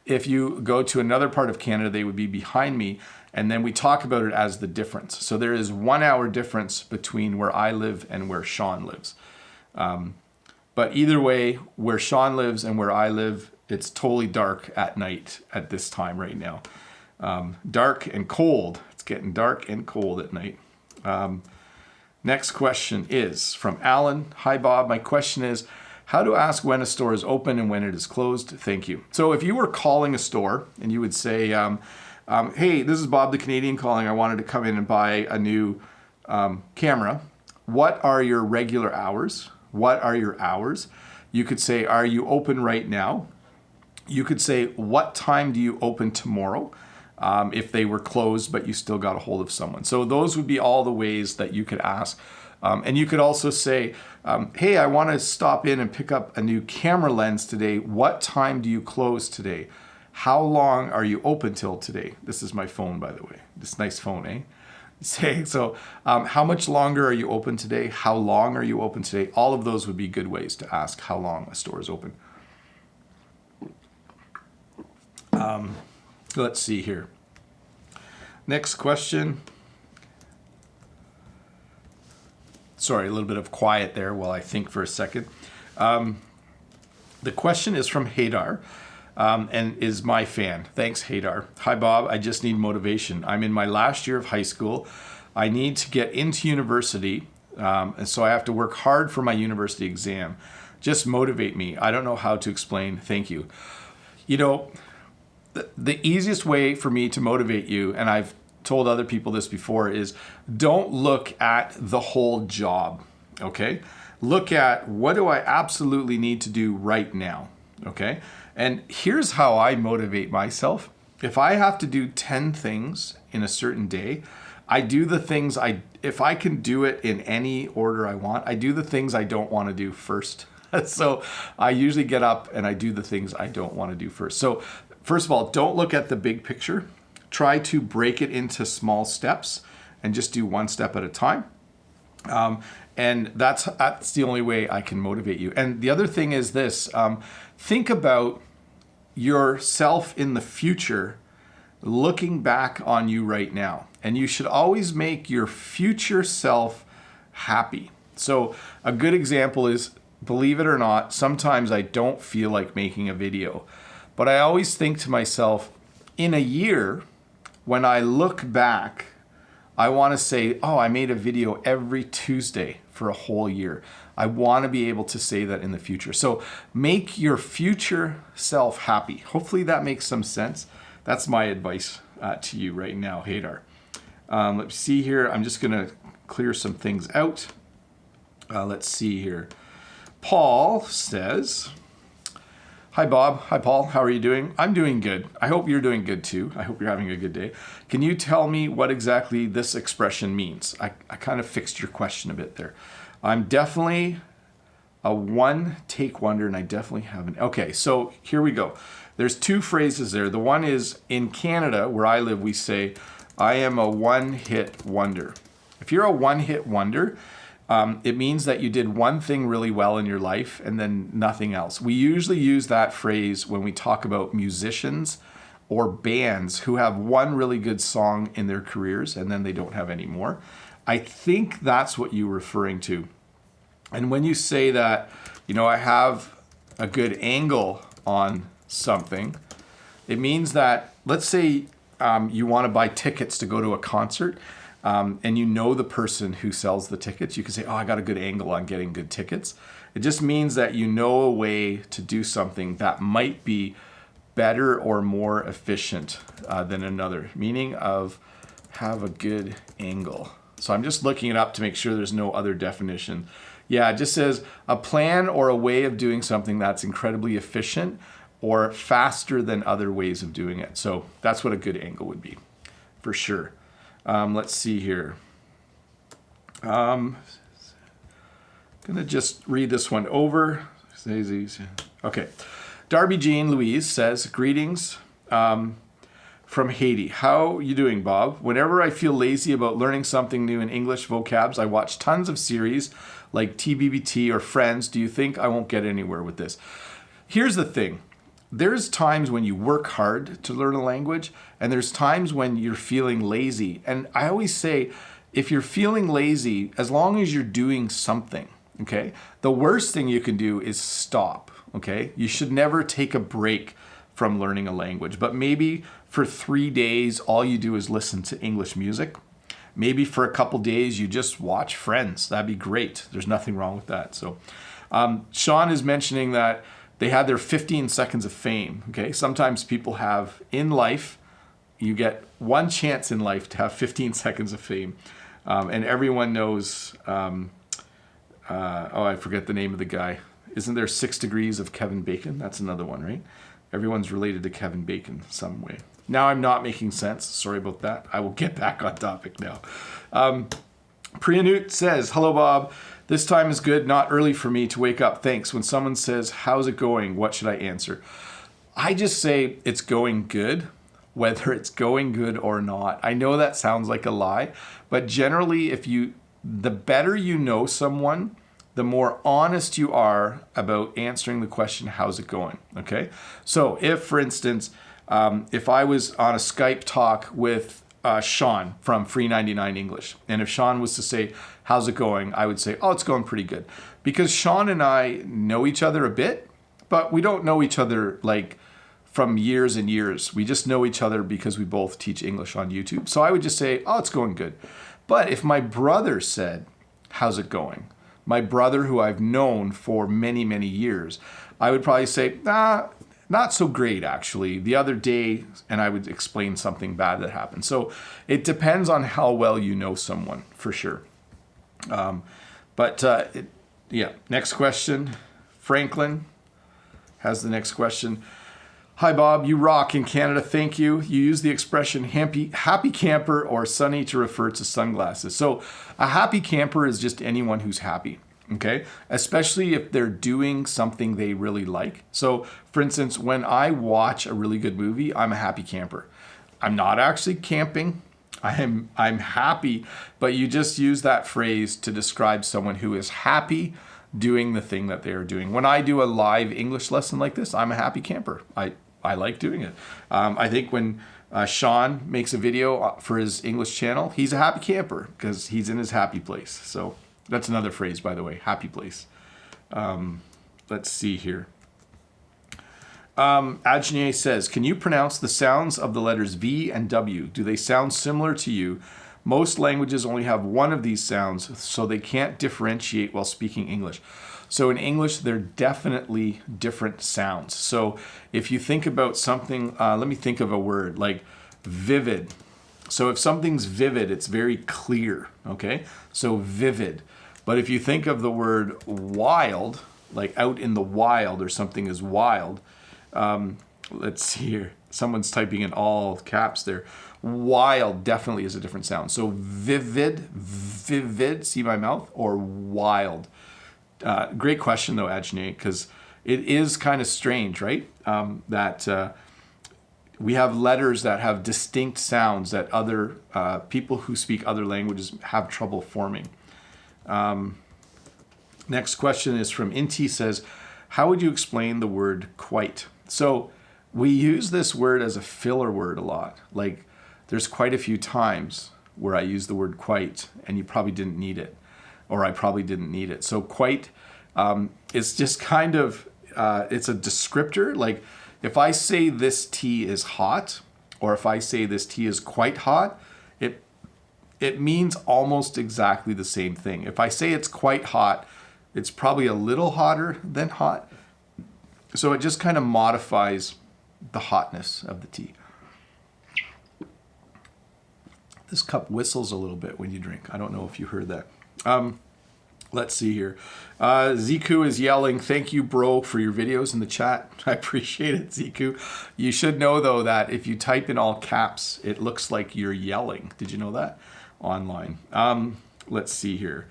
If you go to another part of Canada, they would be behind me. And then we talk about it as the difference. So there is 1 hour difference between where I live and where Sean lives. But either way, where Sean lives and where I live, it's totally dark at night at this time right now. Dark and cold. It's getting dark and cold at night. Next question is from Alan. Hi, Bob. My question is, how to ask when a store is open and when it is closed? Thank you. So if you were calling a store and you would say, hey, this is Bob the Canadian calling. I wanted to come in and buy a new camera. What are your regular hours? What are your hours? You could say, are you open right now? You could say, what time do you open tomorrow? If they were closed, but you still got a hold of someone. So those would be all the ways that you could ask. And you could also say, hey, I want to stop in and pick up a new camera lens today. What time do you close today? How long are you open till today? This is my phone, by the way. This nice phone, eh? Say, so how much longer are you open today? How long are you open today? All of those would be good ways to ask how long a store is open. Let's see here. Next question. Sorry, a little bit of quiet there while I think for a second. The question is from Hadar, and is my fan. Thanks, Hadar. Hi, Bob. I just need motivation. I'm in my last year of high school. I need to get into university, and so I have to work hard for my university exam. Just motivate me. I don't know how to explain. Thank you. You know, the easiest way for me to motivate you, and I've told other people this before, is don't look at the whole job, okay? Look at, what do I absolutely need to do right now, okay? And here's how I motivate myself. If I have to do 10 things in a certain day, I do the things if I can do it in any order I want, I do the things I don't want to do first. So I usually get up and I do the things I don't want to do first. So first of all, don't look at the big picture. Try to break it into small steps and just do one step at a time. And that's the only way I can motivate you. And the other thing is this, think about yourself in the future looking back on you right now. And you should always make your future self happy. So a good example is, believe it or not, sometimes I don't feel like making a video. But I always think to myself, in a year, when I look back, I want to say, oh, I made a video every Tuesday for a whole year. I want to be able to say that in the future. So make your future self happy. Hopefully that makes some sense. That's my advice to you right now, Hadar. Let's see here. I'm just going to clear some things out. Let's see here. Paul says, hi, Bob. Hi, Paul. How are you doing? I'm doing good. I hope you're doing good too. I hope you're having a good day. Can you tell me what exactly this expression means? I kind of fixed your question a bit there. I'm definitely a one-take wonder, and I definitely haven't. Okay, so here we go. There's two phrases there. The one is, in Canada, where I live, we say, I am a one-hit wonder. If you're a one-hit wonder, it means that you did one thing really well in your life and then nothing else. We usually use that phrase when we talk about musicians or bands who have one really good song in their careers and then they don't have any more. I think that's what you're referring to. And when you say that, you know, I have a good angle on something, it means that, let's say you want to buy tickets to go to a concert, and you know the person who sells the tickets. You can say, oh, I got a good angle on getting good tickets. It just means that you know a way to do something that might be better or more efficient than another, meaning of have a good angle. So I'm just looking it up to make sure there's no other definition. Yeah, it just says a plan or a way of doing something that's incredibly efficient or faster than other ways of doing it. So that's what a good angle would be, for sure. Let's see here. Gonna just read this one over. Okay. Darby Jean Louise says, greetings from Haiti. How you doing, Bob? Whenever I feel lazy about learning something new in English vocabs, I watch tons of series like TBBT or Friends. Do you think I won't get anywhere with this? Here's the thing. There's times when you work hard to learn a language, and there's times when you're feeling lazy. And I always say, if you're feeling lazy, as long as you're doing something, okay? The worst thing you can do is stop, okay? You should never take a break from learning a language, but maybe for 3 days, all you do is listen to English music. Maybe for a couple days, you just watch Friends. That'd be great. There's nothing wrong with that. So Sean is mentioning that they had their 15 seconds of fame, okay? Sometimes people have, in life, you get one chance in life to have 15 seconds of fame. And everyone knows, I forget the name of the guy. Isn't there 6 Degrees of Kevin Bacon? That's another one, right? Everyone's related to Kevin Bacon some way. Now I'm not making sense. Sorry about that. I will get back on topic now. Priya Newt says, hello, Bob. This time is good, not early for me to wake up. Thanks. When someone says, how's it going? What should I answer? I just say it's going good, whether it's going good or not. I know that sounds like a lie, but generally, the better you know someone, the more honest you are about answering the question, how's it going? Okay. So if, for instance, if I was on a Skype talk with Sean from Free 99 English, and if Sean was to say, how's it going? I would say, oh, it's going pretty good. Because Sean and I know each other a bit, but we don't know each other like from years and years. We just know each other because we both teach English on YouTube. So I would just say, oh, it's going good. But if my brother said, how's it going? My brother, who I've known for many, many years, I would probably say, not so great, actually. The other day, and I would explain something bad that happened. So it depends on how well you know someone, for sure. Next question. Franklin has the next question. Hi, Bob. You rock in Canada. Thank you. You use the expression happy camper or sunny to refer to sunglasses. So a happy camper is just anyone who's happy, okay? Especially if they're doing something they really like. So, for instance, when I watch a really good movie, I'm a happy camper. I'm not actually camping. I'm happy, but you just use that phrase to describe someone who is happy doing the thing that they're doing. When I do a live English lesson like this, I'm a happy camper. I like doing it. I think when Sean makes a video for his English channel, he's a happy camper because he's in his happy place. So that's another phrase, by the way, happy place. Let's see here. Ajne says, can you pronounce the sounds of the letters V and W? Do they sound similar to you? Most languages only have one of these sounds, so they can't differentiate while speaking English. So in English, they're definitely different sounds. So if you think about something, let me think of a word like vivid. So if something's vivid, it's very clear, okay? So vivid. But if you think of the word wild, like out in the wild or something is wild, let's see here. Someone's typing in all caps there. Wild definitely is a different sound. So vivid, see my mouth, or wild. Great question though, Ajne, because it is kind of strange, right? That we have letters that have distinct sounds that other people who speak other languages have trouble forming. Next question is from Inti, says, how would you explain the word quite? So we use this word as a filler word a lot. Like there's quite a few times where I use the word quite and you probably didn't need it, or I probably didn't need it. So quite, it's just kind of, it's a descriptor. Like if I say this tea is hot, or if I say this tea is quite hot, it means almost exactly the same thing. If I say it's quite hot, it's probably a little hotter than hot. So it just kind of modifies the hotness of the tea. This cup whistles a little bit when you drink. I don't know if you heard that. Let's see here. Ziku is yelling, thank you, bro, for your videos in the chat. I appreciate it, Ziku. You should know, though, that if you type in all caps, it looks like you're yelling. Did you know that? Online. Let's see here.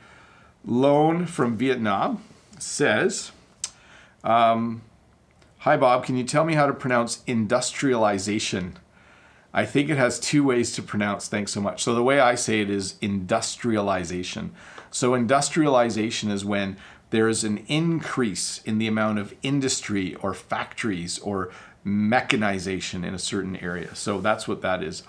Lone from Vietnam says, hi, Bob. Can you tell me how to pronounce industrialization? I think it has two ways to pronounce. Thanks so much. So the way I say it is industrialization. So industrialization is when there is an increase in the amount of industry or factories or mechanization in a certain area. So that's what that is.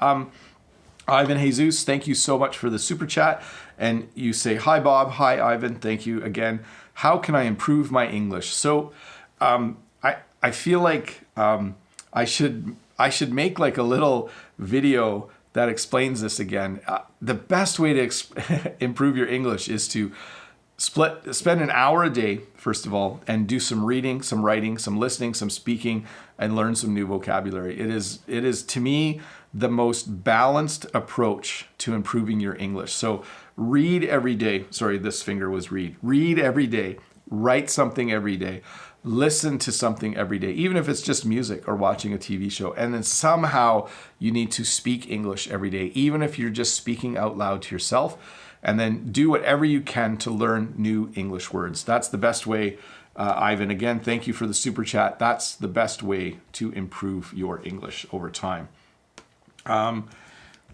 Ivan Jesus, thank you so much for the super chat. And you say, hi, Bob. Hi, Ivan. Thank you again. How can I improve my English? So I feel like I should make like a little video that explains this again. The best way to improve your English is to spend an hour a day, first of all, and do some reading, some writing, some listening, some speaking, and learn some new vocabulary. It is to me the most balanced approach to improving your English. So read every day. Sorry, this finger was read. Read every day. Write something every day. listen to something every day, even if it's just music or watching a TV show. And then somehow you need to speak English every day, even if you're just speaking out loud to yourself. And then do whatever you can to learn new English words. That's the best way, Ivan. Again, thank you for the super chat. That's the best way to improve your English over time.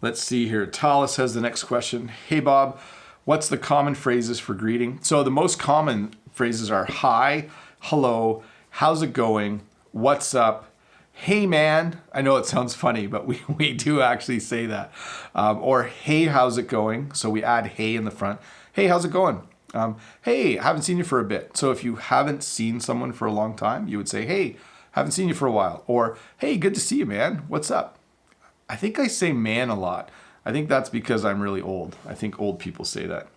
Let's see here. Talis has the next question. Hey, Bob, what's the common phrases for greeting? So the most common phrases are hi, hello, how's it going, what's up, hey man. I know it sounds funny, but we do actually say that. Or hey, how's it going? So we add hey in the front. Hey, how's it going? Hey, haven't seen you for a bit. So if you haven't seen someone for a long time, you would say, hey, haven't seen you for a while. Or hey, good to see you, man. What's up? I think I say man a lot. I think that's because I'm really old. I think old people say that.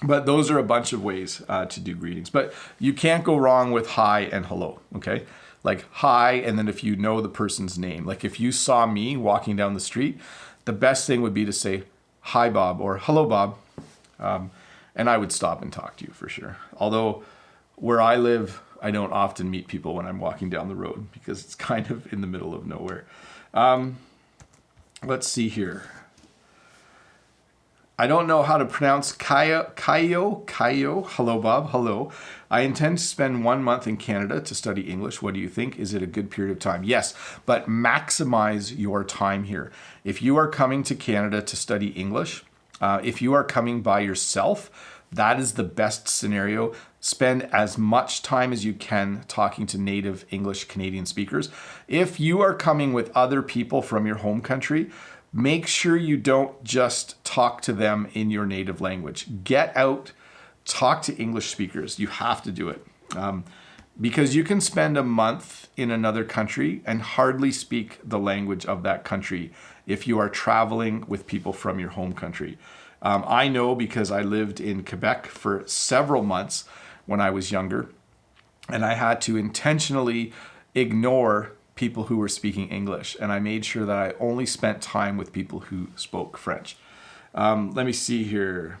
But those are a bunch of ways to do greetings. But you can't go wrong with hi and hello, okay? Like hi, and then if you know the person's name. Like if you saw me walking down the street, the best thing would be to say, hi, Bob, or hello, Bob. And I would stop and talk to you for sure. Although where I live, I don't often meet people when I'm walking down the road because it's kind of in the middle of nowhere. Let's see here. I don't know how to pronounce Kayo. Hello, Bob. Hello. I intend to spend 1 month in Canada to study English. What do you think? Is it a good period of time? Yes, but maximize your time here. If you are coming to Canada to study English, if you are coming by yourself, that is the best scenario. Spend as much time as you can talking to native English Canadian speakers. If you are coming with other people from your home country, make sure you don't just talk to them in your native language. Get out, talk to English speakers. You have to do it. Because you can spend a month in another country and hardly speak the language of that country if you are traveling with people from your home country. I know because I lived in Quebec for several months when I was younger, and I had to intentionally ignore people who were speaking English, and I made sure that I only spent time with people who spoke French. Let me see here.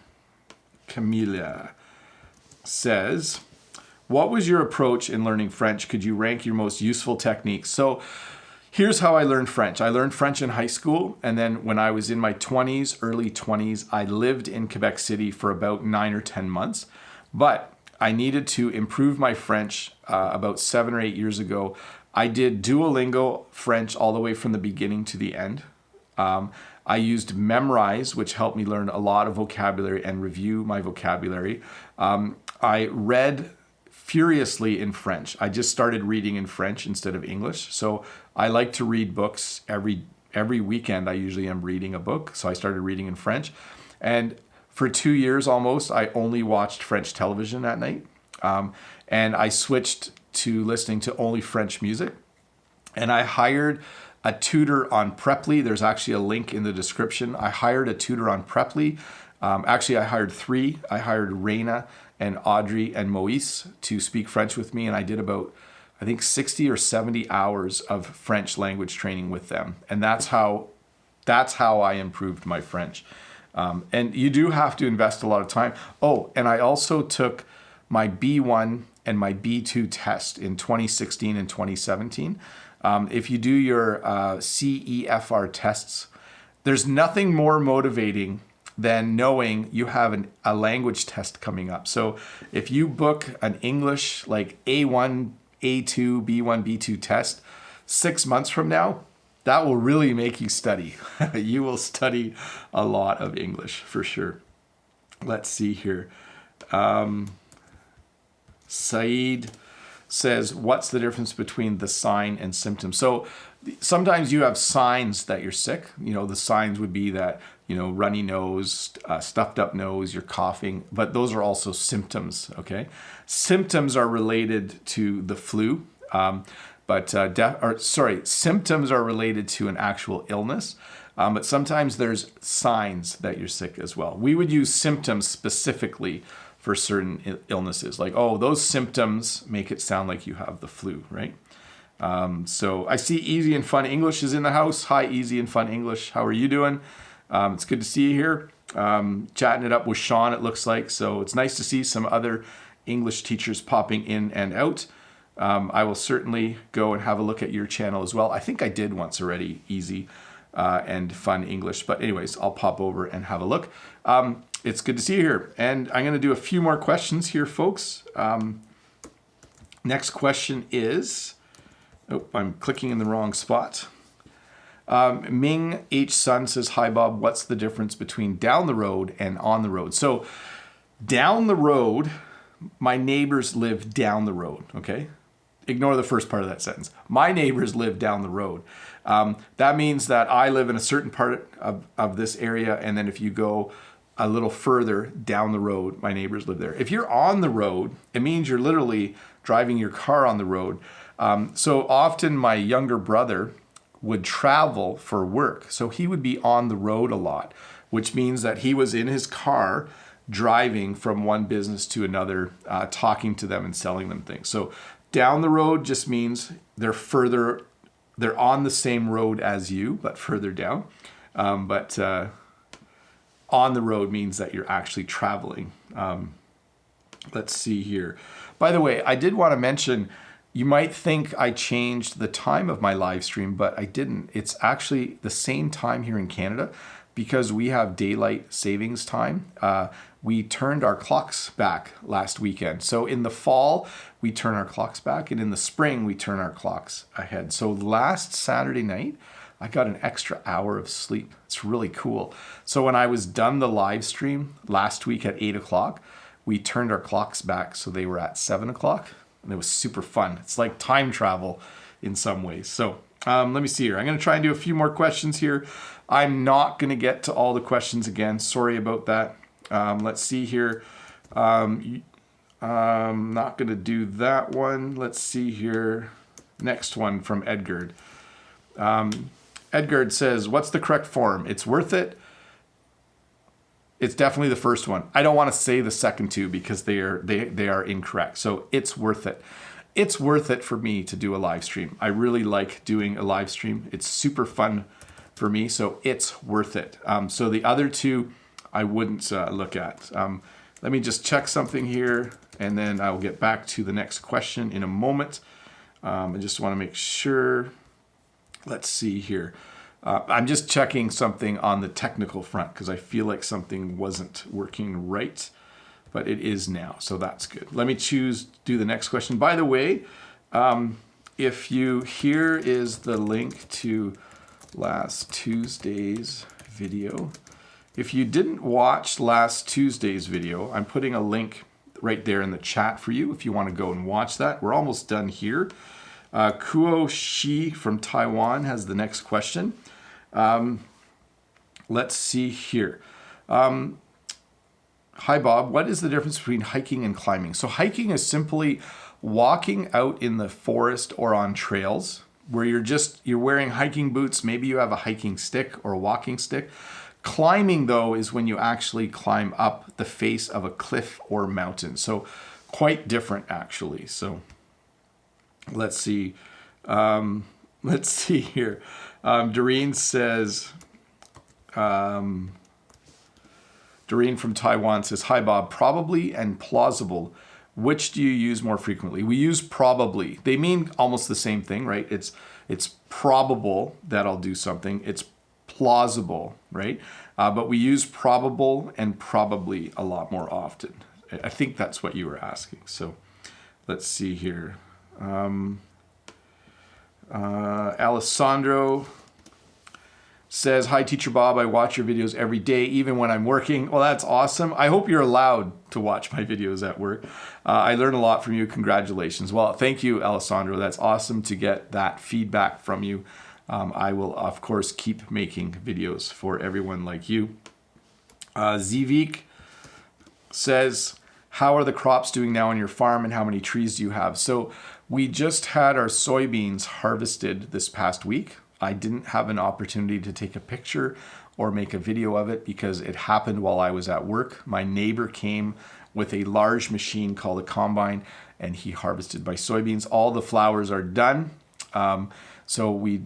Camilla says, what was your approach in learning French? Could you rank your most useful techniques? So here's how I learned French. I learned French in high school, and then when I was in my 20s, early 20s, I lived in Quebec City for about 9 or 10 months. But I needed to improve my French about 7 or 8 years ago. I did Duolingo French all the way from the beginning to the end. I used Memrise, which helped me learn a lot of vocabulary and review my vocabulary. I read furiously in French. I just started reading in French instead of English. So I like to read books every weekend. I usually am reading a book. So I started reading in French. And for 2 years almost, I only watched French television at night. And I switched to listening to only French music. And I hired a tutor on Preply. There's actually a link in the description. I hired a tutor on Preply. Actually, I hired 3. I hired Reina and Audrey and Moise to speak French with me. And I did about, I think, 60 or 70 hours of French language training with them. And that's how I improved my French. And you do have to invest a lot of time. Oh, and I also took my B1 and my B2 test in 2016 and 2017. If you do your CEFR tests, there's nothing more motivating than knowing you have a language test coming up. So if you book an English like A1, A2, B1, B2 test 6 months from now, that will really make you study. You will study a lot of English for sure. Let's see here. Saeed says, what's the difference between the sign and symptom? So sometimes you have signs that you're sick. You know, the signs would be that, runny nose, stuffed up nose, you're coughing, but those are also symptoms, okay? Symptoms are related to the flu, symptoms are related to an actual illness, but sometimes there's signs that you're sick as well. We would use symptoms specifically for certain illnesses, like, oh, those symptoms make it sound like you have the flu, right? So I see Easy and Fun English is in the house. Hi, Easy and Fun English. How are you doing? It's good to see you here. Chatting it up with Sean, it looks like. So it's nice to see some other English teachers popping in and out. I will certainly go and have a look at your channel as well. I think I did once already, easy and fun English. But anyways, I'll pop over and have a look. It's good to see you here. And I'm going to do a few more questions here, folks. Next question is, oh, I'm clicking in the wrong spot. Ming H. Sun says, hi, Bob. What's the difference between down the road and on the road? So down the road, my neighbors live down the road, okay? Ignore the first part of that sentence. My neighbors live down the road. That means that I live in a certain part of this area, and then if you go a little further down the road, my neighbors live there. If you're on the road, it means you're literally driving your car on the road. So often my younger brother would travel for work, so he would be on the road a lot, which means that he was in his car driving from one business to another, talking to them and selling them things. So down the road just means they're on the same road as you, but further down. But on the road means that you're actually traveling. Let's see here. By the way, I did want to mention, you might think I changed the time of my live stream, but I didn't. It's actually the same time here in Canada because we have daylight savings time. We turned our clocks back last weekend. So in the fall, we turn our clocks back, and in the spring, we turn our clocks ahead. So last Saturday night, I got an extra hour of sleep. It's really cool. So when I was done the live stream last week at 8 o'clock, we turned our clocks back so they were at 7 o'clock. And it was super fun. It's like time travel in some ways. So let me see here. I'm going to try and do a few more questions here. I'm not going to get to all the questions again. Sorry about that. Let's see here. I'm not going to do that one. Let's see here. Next one from Edgard. Edgard says, what's the correct form? It's worth it. It's definitely the first one. I don't want to say the second two because they are incorrect. So it's worth it. It's worth it for me to do a live stream. I really like doing a live stream. It's super fun for me. So it's worth it. So the other two I wouldn't look at. Let me just check something here, and then I'll get back to the next question in a moment. I just want to make sure. Let's see here. I'm just checking something on the technical front because I feel like something wasn't working right, but it is now, so that's good. Let me do the next question. By the way, here is the link to last Tuesday's video. If you didn't watch last Tuesday's video, I'm putting a link right there in the chat for you if you want to go and watch that. We're almost done here. Kuo Shi from Taiwan has the next question. Let's see here. Hi, Bob. What is the difference between hiking and climbing? So hiking is simply walking out in the forest or on trails where you're wearing hiking boots. Maybe you have a hiking stick or a walking stick. Climbing, though, is when you actually climb up the face of a cliff or mountain. So quite different, actually. So let's see. Let's see here. Doreen says, Doreen from Taiwan says, hi, Bob. Probably and plausible. Which do you use more frequently? We use probably. They mean almost the same thing, right? It's probable that I'll do something. It's plausible, right? But we use probable and probably a lot more often. I think that's what you were asking. So let's see here. Alessandro says, hi, Teacher Bob. I watch your videos every day, even when I'm working. Well, that's awesome. I hope you're allowed to watch my videos at work. I learn a lot from you. Congratulations. Well, thank you, Alessandro. That's awesome to get that feedback from you. I will, of course, keep making videos for everyone like you. Veeck says, how are the crops doing now on your farm and how many trees do you have? So we just had our soybeans harvested this past week. I didn't have an opportunity to take a picture or make a video of it because it happened while I was at work. My neighbor came with a large machine called a combine and he harvested my soybeans. All the flowers are done. So we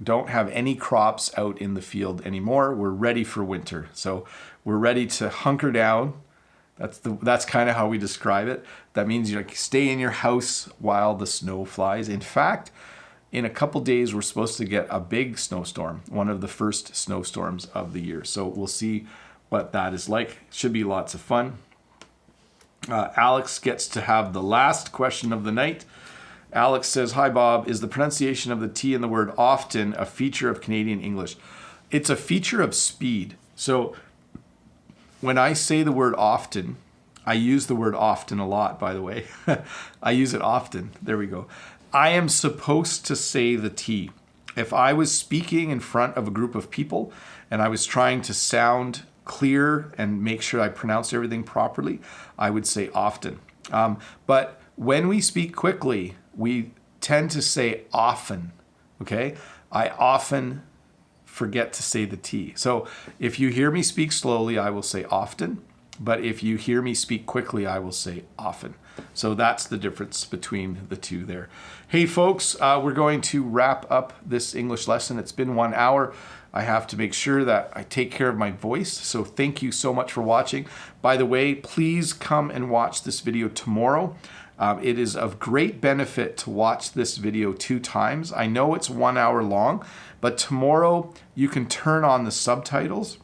don't have any crops out in the field anymore. We're ready for winter. So we're ready to hunker down. That's kind of how we describe it. That means you stay in your house while the snow flies. In fact, in a couple days, we're supposed to get a big snowstorm, one of the first snowstorms of the year. So we'll see what that is like. Should be lots of fun. Alex gets to have the last question of the night. Alex says, "Hi Bob, is the pronunciation of the T in the word often a feature of Canadian English?" It's a feature of speed. So when I say the word often, I use the word often a lot, by the way. I use it often. There we go. I am supposed to say the T. If I was speaking in front of a group of people and I was trying to sound clear and make sure I pronounced everything properly, I would say often. But when we speak quickly, we tend to say often, okay? I often forget to say the T. So if you hear me speak slowly, I will say often. But if you hear me speak quickly, I will say often. So that's the difference between the two there. Hey folks, we're going to wrap up this English lesson. It's been 1 hour. I have to make sure that I take care of my voice. So thank you so much for watching. By the way, please come and watch this video tomorrow. It is of great benefit to watch this video 2 times. I know it's 1 hour long, but tomorrow you can turn on the subtitles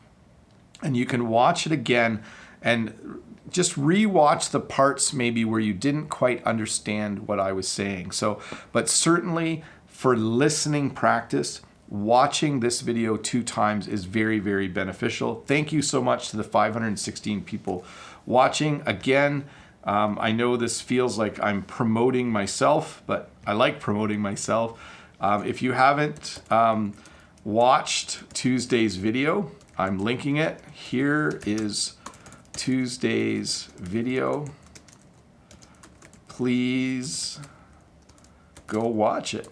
and you can watch it again and just re-watch the parts maybe where you didn't quite understand what I was saying. So, but certainly for listening practice, watching this video 2 times is very, very beneficial. Thank you so much to the 516 people watching. Again, I know this feels like I'm promoting myself, but I like promoting myself. If you haven't watched Tuesday's video, I'm linking it. Here is Tuesday's video. Please go watch it.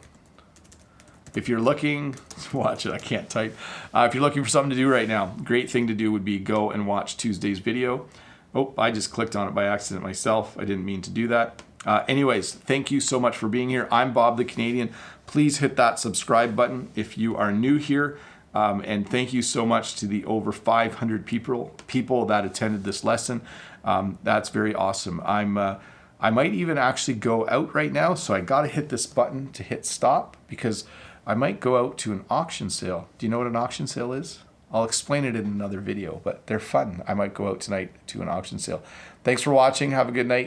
If you're looking, watch it, I can't type. If you're looking for something to do right now, great thing to do would be go and watch Tuesday's video. Oh, I just clicked on it by accident myself. I didn't mean to do that. Anyways, thank you so much for being here. I'm Bob the Canadian. Please hit that subscribe button if you are new here. And thank you so much to the over 500 people that attended this lesson. That's very awesome. I might even actually go out right now, so I gotta hit this button to hit stop because I might go out to an auction sale. Do you know what an auction sale is? I'll explain it in another video, but they're fun. I might go out tonight to an auction sale. Thanks for watching. Have a good night.